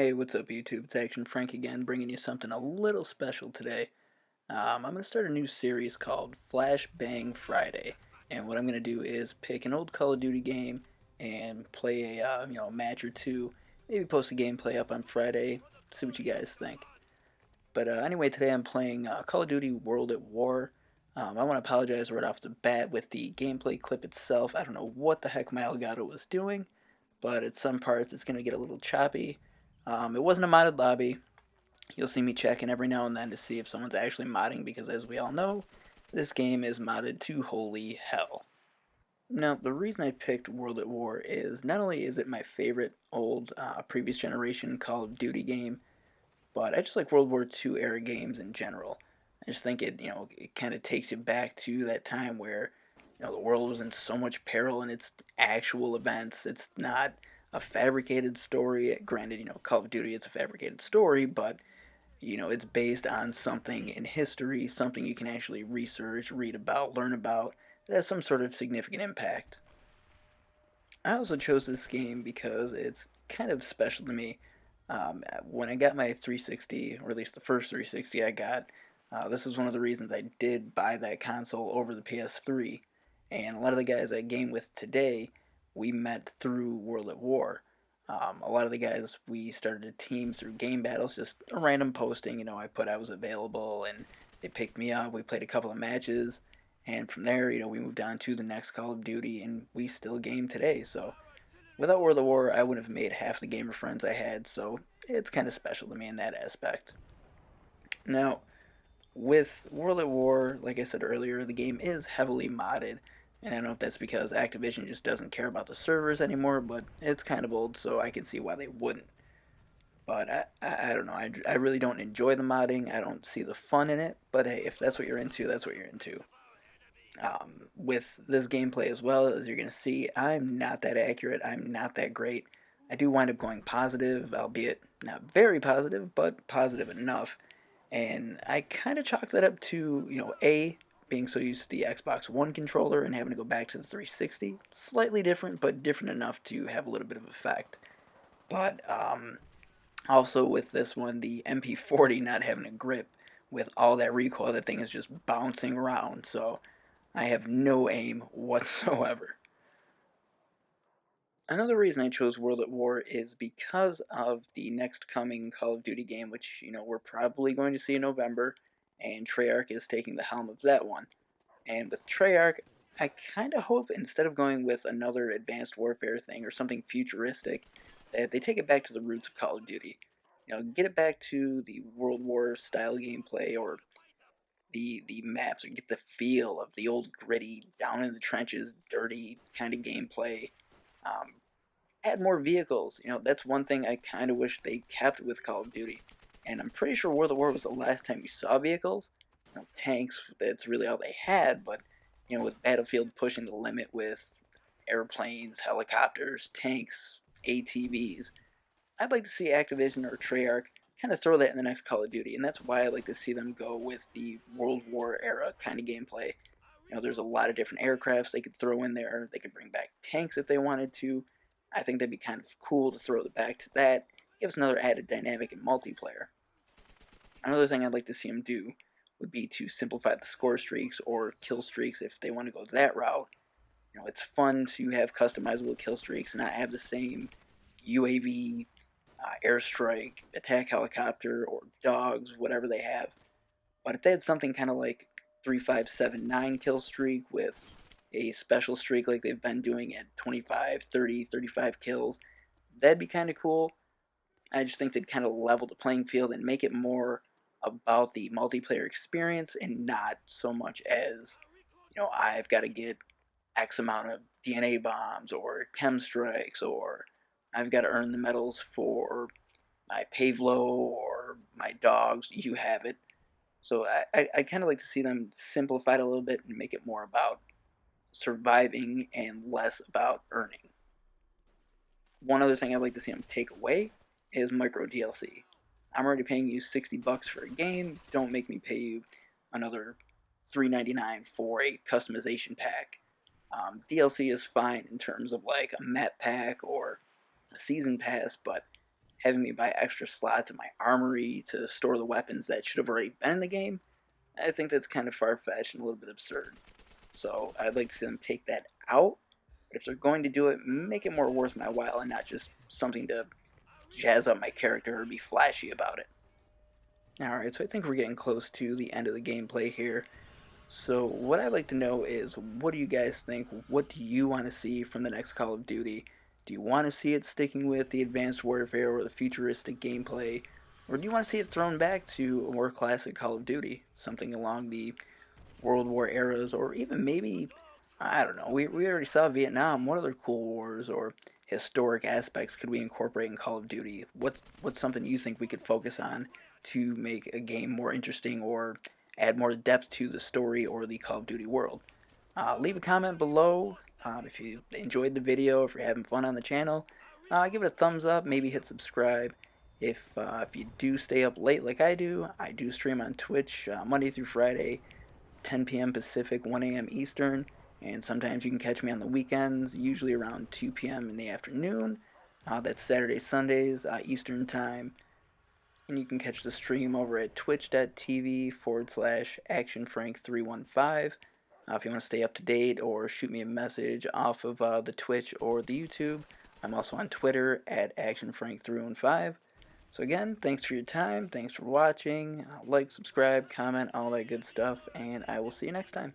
Hey, what's up, YouTube? It's Action Frank again, bringing you something a little special today. I'm going to start a new series called Flashbang Friday, and what I'm going to do is pick an old Call of Duty game and play a match or two. Maybe post a gameplay up on Friday. See what you guys think. But anyway, today I'm playing Call of Duty World at War. I want to apologize right off the bat with the gameplay clip itself. I don't know what the heck my Elgato was doing, but at some parts it's going to get a little choppy. It wasn't a modded lobby. You'll see me checking every now and then to see if someone's actually modding, because as we all know, this game is modded to holy hell. Now, the reason I picked World at War is not only is it my favorite old previous generation Call of Duty game, but I just like World War II era games in general. I just think it kind of takes you back to that time where, the world was in so much peril in its actual events. It's not a fabricated story. Granted, Call of Duty, it's a fabricated story, but it's based on something in history, something you can actually research, read about, learn about. It has some sort of significant impact. I also chose this game because it's kind of special to me. When I got my 360, or at least the first 360 I got, this is one of the reasons I did buy that console over the PS3. And a lot of the guys I game with today, we met through World at War. A lot of the guys, we started a team through game battles, just a random posting. I put I was available, and they picked me up. We played a couple of matches, and from there, we moved on to the next Call of Duty, and we still game today. So without World at War, I wouldn't have made half the gamer friends I had. So it's kind of special to me in that aspect. Now, with World at War, like I said earlier, the game is heavily modded. And I don't know if that's because Activision just doesn't care about the servers anymore, but it's kind of old, so I can see why they wouldn't. But I don't know. I really don't enjoy the modding. I don't see the fun in it. But hey, if that's what you're into, that's what you're into. With this gameplay as well, as you're going to see, I'm not that accurate. I'm not that great. I do wind up going positive, albeit not very positive, but positive enough. And I kind of chalk that up to, A, being so used to the Xbox One controller and having to go back to the 360. Slightly different, but different enough to have a little bit of effect. But also with this one, the MP40 not having a grip, with all that recoil, that thing is just bouncing around. So I have no aim whatsoever. Another reason I chose World at War is because of the next coming Call of Duty game, which, we're probably going to see in November, and Treyarch is taking the helm of that one. And with Treyarch, I kind of hope, instead of going with another Advanced Warfare thing or something futuristic, that they take it back to the roots of Call of Duty. Get it back to the World War style gameplay, or the maps, or get the feel of the old gritty, down in the trenches, dirty kind of gameplay. Add more vehicles. That's one thing I kind of wish they kept with Call of Duty. And I'm pretty sure World at War was the last time you saw vehicles. Tanks, that's really all they had, but, with Battlefield pushing the limit with airplanes, helicopters, tanks, ATVs, I'd like to see Activision or Treyarch kind of throw that in the next Call of Duty, and that's why I like to see them go with the World War era kind of gameplay. There's a lot of different aircrafts they could throw in there. They could bring back tanks if they wanted to. I think that'd be kind of cool to throw it back to that. Give us another added dynamic in multiplayer. Another thing I'd like to see them do would be to simplify the score streaks or kill streaks if they want to go that route. It's fun to have customizable kill streaks and not have the same UAV, airstrike, attack helicopter, or dogs, whatever they have. But if they had something kind of like 3579 kill streak with a special streak like they've been doing at 25, 30, 35 kills, that'd be kind of cool. I just think they'd kind of level the playing field and make it more about the multiplayer experience and not so much as, I've got to get X amount of DNA bombs or chem strikes, or I've got to earn the medals for my Pavlo or my dogs. You have it. So I kind of like to see them simplify it a little bit and make it more about surviving and less about earning. One other thing I'd like to see them take away is micro DLC. I'm already paying you $60 for a game. Don't make me pay you another $3.99 for a customization pack. DLC is fine in terms of like a map pack or a season pass, but having me buy extra slots in my armory to store the weapons that should have already been in the game, I think that's kind of far-fetched and a little bit absurd. So I'd like to see them take that out. But if they're going to do it, make it more worth my while and not just something to jazz up my character or be flashy about it. Alright, so I think we're getting close to the end of the gameplay here. So what I'd like to know is, what do you guys think? What do you want to see from the next Call of Duty? Do you want to see it sticking with the advanced warfare or the futuristic gameplay? Or do you want to see it thrown back to a more classic Call of Duty? Something along the World War eras, or even maybe, I don't know, we already saw Vietnam. What other cool wars or historic aspects could we incorporate in Call of Duty? What's something you think we could focus on to make a game more interesting or add more depth to the story or the Call of Duty world? Leave a comment below if you enjoyed the video, if you're having fun on the channel. Give it a thumbs up, maybe hit subscribe. If you do stay up late like I do stream on Twitch Monday through Friday, 10 p.m. Pacific, 1 a.m. Eastern, and sometimes you can catch me on the weekends, usually around 2 p.m. in the afternoon. That's Saturdays, Sundays, Eastern Time. And you can catch the stream over at twitch.tv/ActionFrank315. If you want to stay up to date or shoot me a message off of the Twitch or the YouTube, I'm also on Twitter at ActionFrank315. So again, thanks for your time, thanks for watching, like, subscribe, comment, all that good stuff, and I will see you next time.